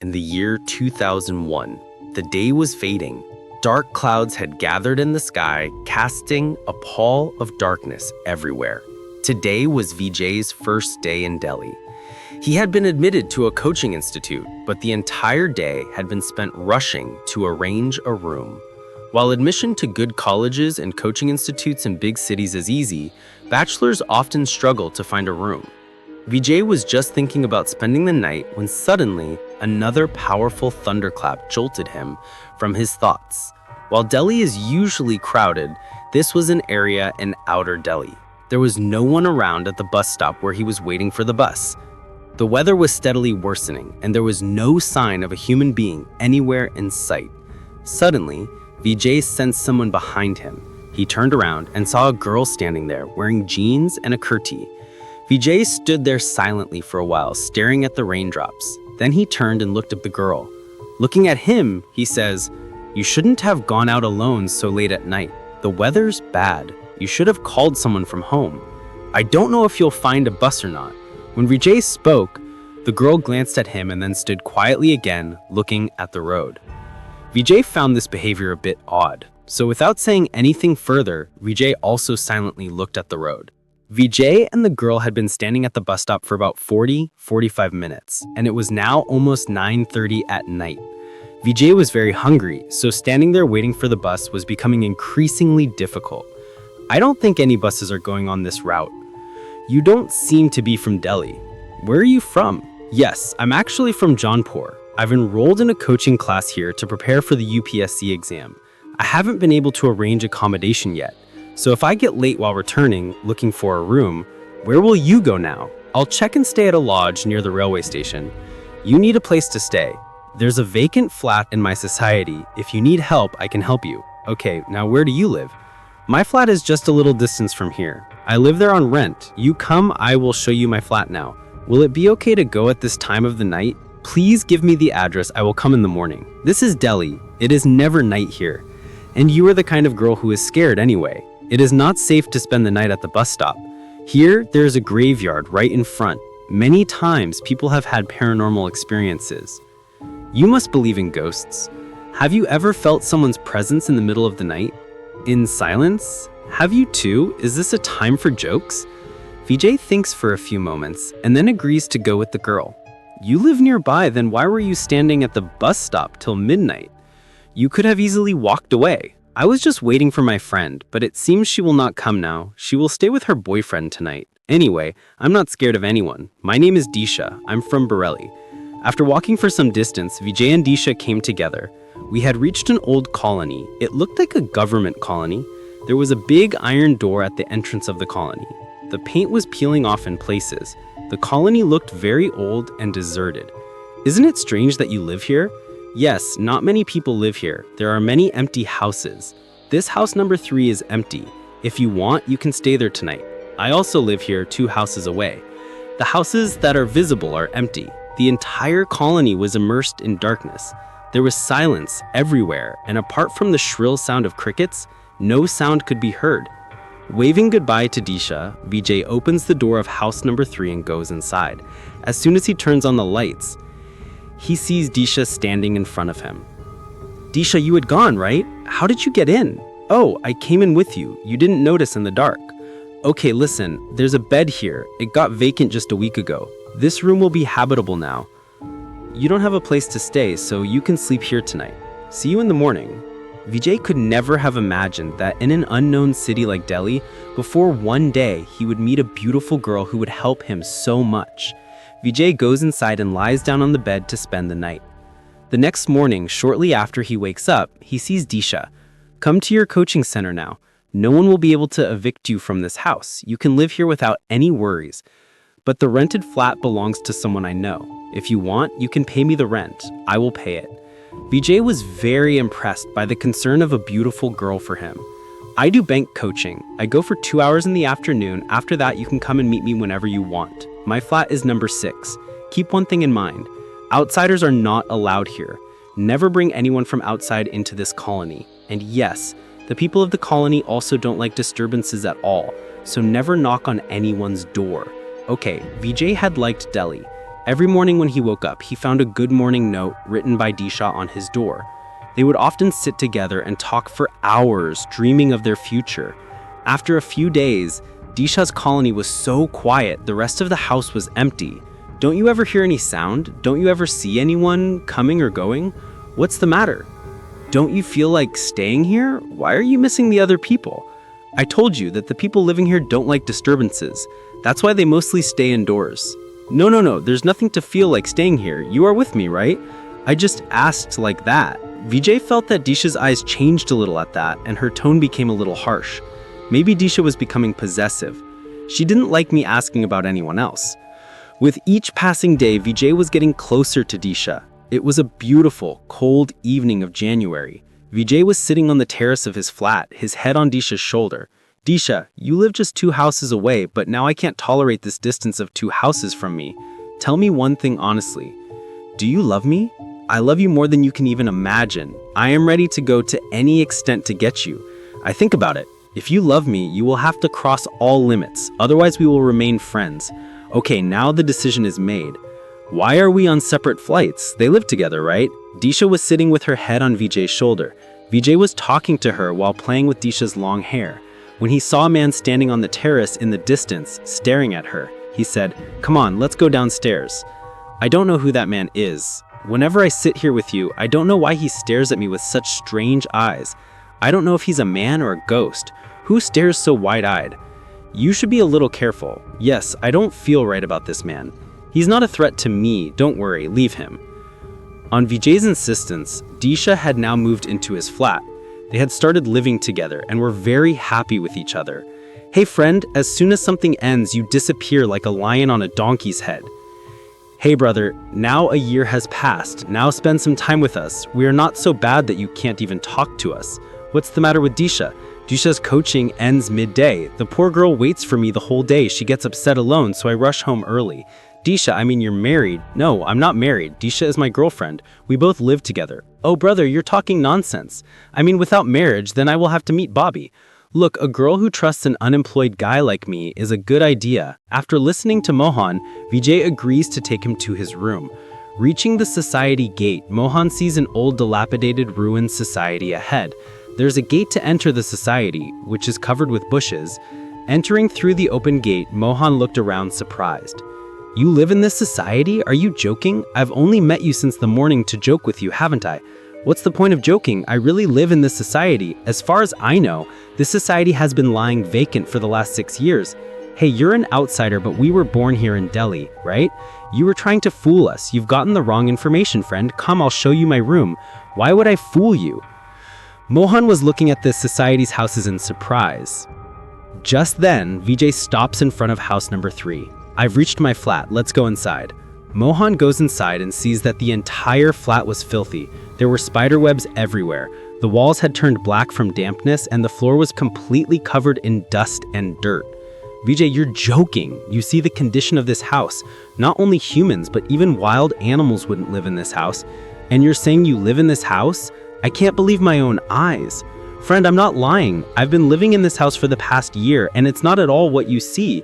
in the year 2001. The day was fading. Dark clouds had gathered in the sky, casting a pall of darkness everywhere. Today was Vijay's first day in Delhi. He had been admitted to a coaching institute, but the entire day had been spent rushing to arrange a room. While admission to good colleges and coaching institutes in big cities is easy, bachelors often struggle to find a room. Vijay was just thinking about spending the night when suddenly another powerful thunderclap jolted him from his thoughts. While Delhi is usually crowded, this was an area in outer Delhi. There was no one around at the bus stop where he was waiting for the bus. The weather was steadily worsening, and there was no sign of a human being anywhere in sight. Suddenly, Vijay sensed someone behind him. He turned around and saw a girl standing there wearing jeans and a kurti. Vijay stood there silently for a while, staring at the raindrops. Then he turned and looked at the girl. Looking at him, he says, "You shouldn't have gone out alone so late at night. The weather's bad. You should have called someone from home. I don't know if you'll find a bus or not." When Vijay spoke, the girl glanced at him and then stood quietly again, looking at the road. Vijay found this behavior a bit odd, so without saying anything further, Vijay also silently looked at the road. Vijay and the girl had been standing at the bus stop for about 45 minutes, and it was now almost 9:30 at night. Vijay was very hungry, so standing there waiting for the bus was becoming increasingly difficult. "I don't think any buses are going on this route." "You don't seem to be from Delhi. Where are you from?" "Yes, I'm actually from Jaunpur. I've enrolled in a coaching class here to prepare for the UPSC exam. I haven't been able to arrange accommodation yet. So if I get late while returning, looking for a room, where will you go now?" "I'll check and stay at a lodge near the railway station." "You need a place to stay. There's a vacant flat in my society. If you need help, I can help you." "Okay, now where do you live?" "My flat is just a little distance from here. I live there on rent. You come, I will show you my flat now. Will it be okay to go at this time of the night? Please give me the address. I will come in the morning. This is Delhi. It is never night here. And you are the kind of girl who is scared anyway. It is not safe to spend the night at the bus stop. Here, there is a graveyard right in front. Many times, people have had paranormal experiences. You must believe in ghosts. Have you ever felt someone's presence in the middle of the night? In silence? Have you too? Is this a time for jokes?" Vijay thinks for a few moments and then agrees to go with the girl. "You live nearby, then why were you standing at the bus stop till midnight? You could have easily walked away." "I was just waiting for my friend, but it seems she will not come now. She will stay with her boyfriend tonight. Anyway, I'm not scared of anyone. My name is Disha. I'm from Bareilly." After walking for some distance, Vijay and Disha came together. We had reached an old colony. It looked like a government colony. There was a big iron door at the entrance of the colony. The paint was peeling off in places. The colony looked very old and deserted. "Isn't it strange that you live here?" "Yes, not many people live here. There are many empty houses. This house number 3 is empty. If you want, you can stay there tonight. I also live here 2 houses away. The houses that are visible are empty." The entire colony was immersed in darkness. There was silence everywhere, and apart from the shrill sound of crickets, no sound could be heard. Waving goodbye to Disha, Vijay opens the door of house number 3 and goes inside. As soon as he turns on the lights, he sees Disha standing in front of him. "Disha, you had gone, right? How did you get in?" "Oh, I came in with you. You didn't notice in the dark." "Okay, listen, there's a bed here. It got vacant just a week ago. This room will be habitable now. You don't have a place to stay, so you can sleep here tonight. See you in the morning." Vijay could never have imagined that in an unknown city like Delhi, before one day, he would meet a beautiful girl who would help him so much. Vijay goes inside and lies down on the bed to spend the night. The next morning, shortly after he wakes up, he sees Disha. "Come to your coaching center now. No one will be able to evict you from this house. You can live here without any worries. But the rented flat belongs to someone I know. If you want, you can pay me the rent. I will pay it." Vijay was very impressed by the concern of a beautiful girl for him. "I do bank coaching. I go for 2 hours in the afternoon. After that, you can come and meet me whenever you want. My flat is number 6. Keep one thing in mind. Outsiders are not allowed here. Never bring anyone from outside into this colony. And yes, the people of the colony also don't like disturbances at all, so never knock on anyone's door." Okay, Vijay had liked Delhi. Every morning when he woke up, he found a good morning note written by Disha on his door. They would often sit together and talk for hours, dreaming of their future. After a few days, Disha's colony was so quiet, the rest of the house was empty. Don't you ever hear any sound? Don't you ever see anyone coming or going? What's the matter? Don't you feel like staying here? Why are you missing the other people? I told you that the people living here don't like disturbances. That's why they mostly stay indoors. No, there's nothing to feel like staying here. You are with me, right? I just asked like that. Vijay felt that Disha's eyes changed a little at that, and her tone became a little harsh. Maybe Disha was becoming possessive. She didn't like me asking about anyone else. With each passing day, Vijay was getting closer to Disha. It was a beautiful, cold evening of January. Vijay was sitting on the terrace of his flat, his head on Disha's shoulder. Disha, you live just 2 houses away, but now I can't tolerate this distance of 2 houses from me. Tell me one thing honestly. Do you love me? I love you more than you can even imagine. I am ready to go to any extent to get you. I think about it. If you love me, you will have to cross all limits. Otherwise, we will remain friends. Okay, now the decision is made. Why are we on separate flights? They live together, right? Disha was sitting with her head on Vijay's shoulder. Vijay was talking to her while playing with Disha's long hair. When he saw a man standing on the terrace in the distance, staring at her, he said, "Come on, let's go downstairs." I don't know who that man is. Whenever I sit here with you, I don't know why he stares at me with such strange eyes. I don't know if he's a man or a ghost. Who stares so wide-eyed? You should be a little careful. Yes, I don't feel right about this man. He's not a threat to me. Don't worry, leave him. On Vijay's insistence, Disha had now moved into his flat. They had started living together and were very happy with each other. Hey friend, as soon as something ends, you disappear like a lion on a donkey's head. Hey brother, now a year has passed. Now spend some time with us. We are not so bad that you can't even talk to us. What's the matter with Disha? Disha's coaching ends midday. The poor girl waits for me the whole day. She gets upset alone, so I rush home early. Disha, I mean, you're married. No, I'm not married. Disha is my girlfriend. We both live together. Oh, brother, you're talking nonsense. I mean, without marriage, then I will have to meet Bobby. Look, a girl who trusts an unemployed guy like me is a good idea. After listening to Mohan, Vijay agrees to take him to his room. Reaching the society gate, Mohan sees an old dilapidated ruined society ahead. There's a gate to enter the society, which is covered with bushes. Entering through the open gate, Mohan looked around surprised. You live in this society? Are you joking? I've only met you since the morning to joke with you, haven't I? What's the point of joking? I really live in this society. As far as I know, this society has been lying vacant for the last 6 years. Hey, you're an outsider, but we were born here in Delhi, right? You were trying to fool us. You've gotten the wrong information, friend. Come, I'll show you my room. Why would I fool you? Mohan was looking at this society's houses in surprise. Just then, Vijay stops in front of house number 3. I've reached my flat. Let's go inside. Mohan goes inside and sees that the entire flat was filthy. There were spider webs everywhere. The walls had turned black from dampness and the floor was completely covered in dust and dirt. Vijay, you're joking. You see the condition of this house. Not only humans, but even wild animals wouldn't live in this house. And you're saying you live in this house? I can't believe my own eyes. Friend, I'm not lying. I've been living in this house for the past year, and it's not at all what you see.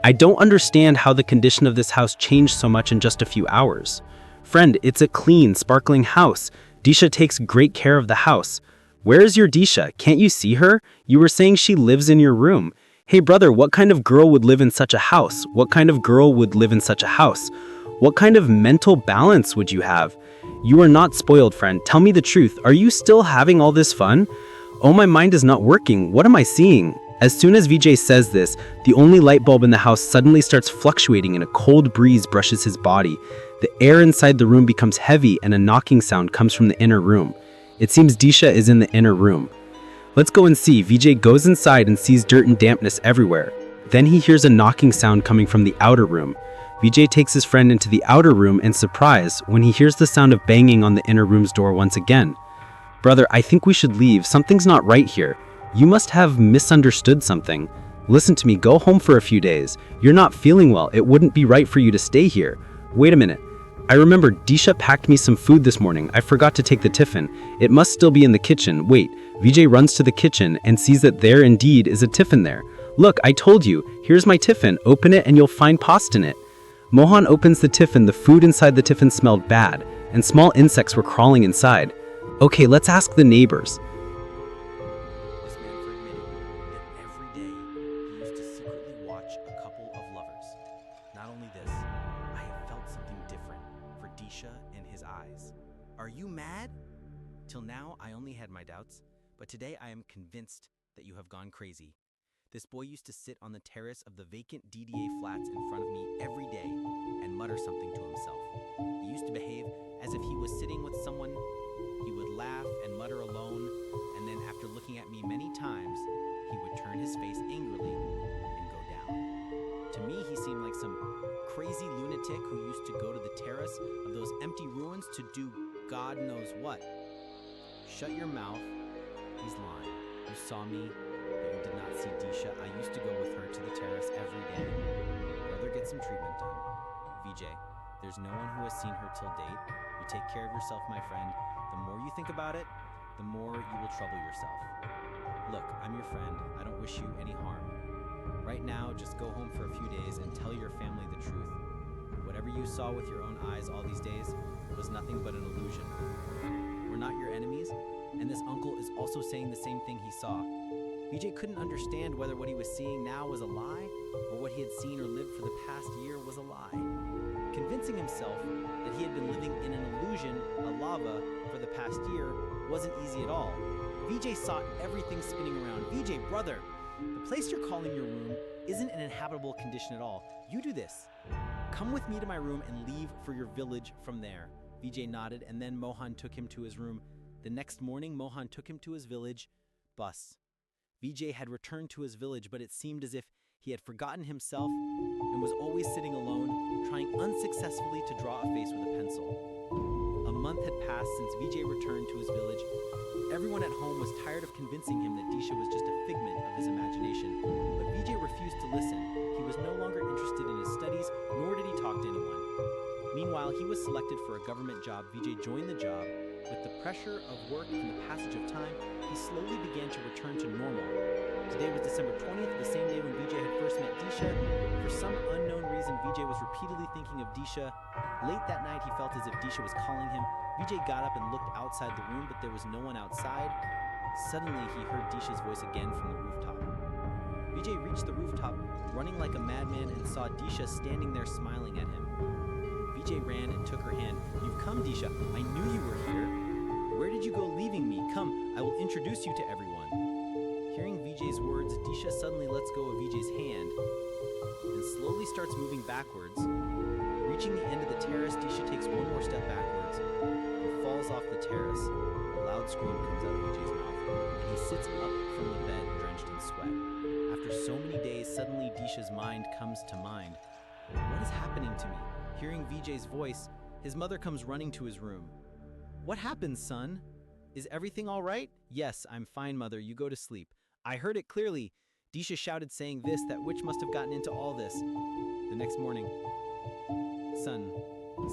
I don't understand how the condition of this house changed so much in just a few hours. Friend, it's a clean, sparkling house. Disha takes great care of the house. Where is your Disha? Can't you see her? You were saying she lives in your room. Hey brother, what kind of girl would live in such a house? What kind of girl would live in such a house? What kind of mental balance would you have? You are not spoiled, friend. Tell me the truth. Are you still having all this fun? Oh, my mind is not working. What am I seeing? As soon as Vijay says this, the only light bulb in the house suddenly starts fluctuating and a cold breeze brushes his body. The air inside the room becomes heavy and a knocking sound comes from the inner room. It seems Disha is in the inner room. Let's go and see. Vijay goes inside and sees dirt and dampness everywhere. Then he hears a knocking sound coming from the outer room. Vijay takes his friend into the outer room in surprise when he hears the sound of banging on the inner room's door once again. Brother, I think we should leave. Something's not right here. You must have misunderstood something. Listen to me, go home for a few days. You're not feeling well. It wouldn't be right for you to stay here. Wait a minute. I remember Disha packed me some food this morning. I forgot to take the tiffin. It must still be in the kitchen. Wait, Vijay runs to the kitchen and sees that there indeed is a tiffin there. Look, I told you. Here's my tiffin. Open it and you'll find pasta in it. Mohan opens the tiffin. The food inside the tiffin smelled bad, and small insects were crawling inside. Okay, let's ask the neighbors. This man for admitting that every day he used to secretly watch a couple of lovers. Not only this, I have felt something different for Disha in his eyes. Are you mad? Till now, I only had my doubts, but today I am convinced that you have gone crazy. This boy used to sit on the terrace of the vacant DDA flats in front of me every day and mutter something to himself. He used to behave as if he was sitting with someone. He would laugh and mutter alone, and then after looking at me many times, he would turn his face angrily and go down. To me, he seemed like some crazy lunatic who used to go to the terrace of those empty ruins to do God knows what. Shut your mouth. He's lying. You saw me, but you did not see Disha. I used to go with her to the terrace every day. Brother, get some treatment done. Vijay, there's no one who has seen her till date. You take care of yourself, my friend. The more you think about it, the more you will trouble yourself. Look, I'm your friend. I don't wish you any harm. Right now, just go home for a few days and tell your family the truth. Whatever you saw with your own eyes all these days was nothing but an illusion. We're not your enemies, and this uncle is also saying the same thing he saw. Vijay couldn't understand whether what he was seeing now was a lie or what he had seen or lived for the past year was a lie. Convincing himself that he had been living in an illusion, a lava, for the past year wasn't easy at all. Vijay saw everything spinning around. Vijay, brother, the place you're calling your room isn't an inhabitable condition at all. You do this. Come with me to my room and leave for your village from there. Vijay nodded, and then Mohan took him to his room. The next morning, Mohan took him to his village bus. Vijay had returned to his village, but it seemed as if he had forgotten himself and was always sitting alone, trying unsuccessfully to draw a face with a pencil. A month had passed since Vijay returned to his village. Everyone at home was tired of convincing him that Disha was just a figment of his imagination, but Vijay refused to listen. He was no longer interested in his studies, nor did he talk to anyone. Meanwhile, he was selected for a government job. Vijay joined the job. With the pressure of work and the passage of time, he slowly began to return to normal. Today was December 20th, the same day when Vijay had first met Disha. For some unknown reason, Vijay was repeatedly thinking of Disha. Late that night, he felt as if Disha was calling him. Vijay got up and looked outside the room, but there was no one outside. Suddenly, he heard Disha's voice again from the rooftop. Vijay reached the rooftop, running like a madman, and saw Disha standing there smiling at him. Vijay ran and took her hand. You've come, Disha. I knew you were here. Where did you go leaving me? Come, I will introduce you to everyone. Hearing Vijay's words, Disha suddenly lets go of Vijay's hand and slowly starts moving backwards. Reaching the end of the terrace, Disha takes one more step backwards and falls off the terrace. A loud scream comes out of Vijay's mouth, and he sits up from the bed drenched in sweat. After so many days, suddenly Disha's mind comes to mind. What is happening to me? Hearing Vijay's voice, his mother comes running to his room. What happened, son? Is everything all right? Yes, I'm fine, mother. You go to sleep. I heard it clearly. Disha shouted, saying this, that witch must have gotten into all this. The next morning, son,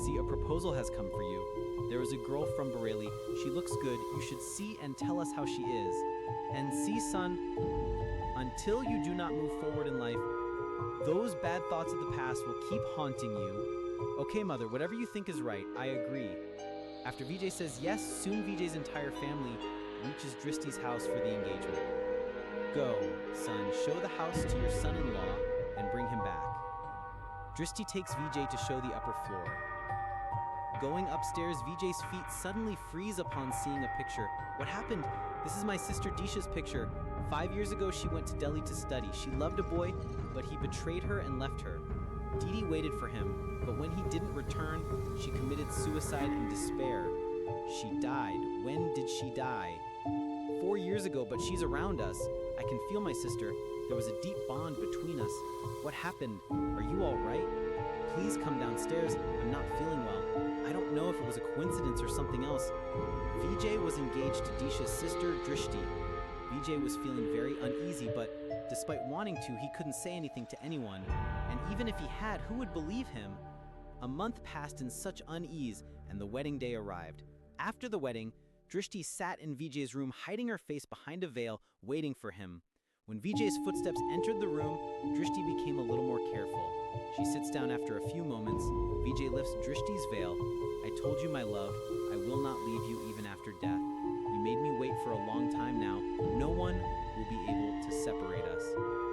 see, a proposal has come for you. There is a girl from Bareilly. She looks good. You should see and tell us how she is. And see, son, until you do not move forward in life, those bad thoughts of the past will keep haunting you. Okay, mother, whatever you think is right, I agree. After Vijay says yes, soon Vijay's entire family reaches Dristi's house for the engagement. Go, son, show the house to your son-in-law and bring him back. Dristi takes Vijay to show the upper floor. Going upstairs, Vijay's feet suddenly freeze upon seeing a picture. What happened? This is my sister Disha's picture. 5 years ago, she went to Delhi to study. She loved a boy, but he betrayed her and left her. Didi waited for him, but when he didn't return, she committed suicide in despair. She died. When did she die? 4 years ago, but she's around us. I can feel my sister. There was a deep bond between us. What happened? Are you all right? Please come downstairs. I'm not feeling well. I don't know if it was a coincidence or something else. Vijay was engaged to Disha's sister, Drishti. Vijay was feeling very uneasy, but despite wanting to, he couldn't say anything to anyone. And even if he had, who would believe him? A month passed in such unease, and the wedding day arrived. After the wedding, Drishti sat in Vijay's room, hiding her face behind a veil, waiting for him. When Vijay's footsteps entered the room, Drishti became a little more careful. She sits down after a few moments. Vijay lifts Drishti's veil. I told you, my love, I will not leave you even after death. You made me wait for a long time now. No one will be able to separate us.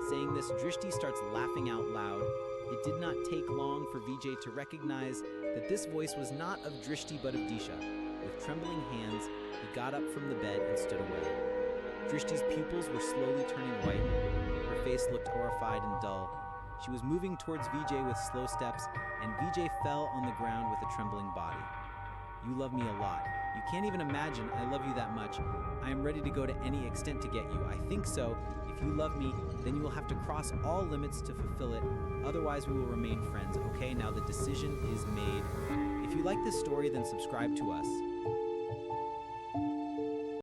Saying this, Drishti starts laughing out loud. It did not take long for Vijay to recognize that this voice was not of Drishti but of Disha. With trembling hands, he got up from the bed and stood away. Drishti's pupils were slowly turning white. Her face looked horrified and dull. She was moving towards Vijay with slow steps, and Vijay fell on the ground with a trembling body. You love me a lot. You can't even imagine I love you that much. I am ready to go to any extent to get you. I think so. If you love me, then you will have to cross all limits to fulfill it. Otherwise, we will remain friends. Okay, now the decision is made. If you like this story, then subscribe to us.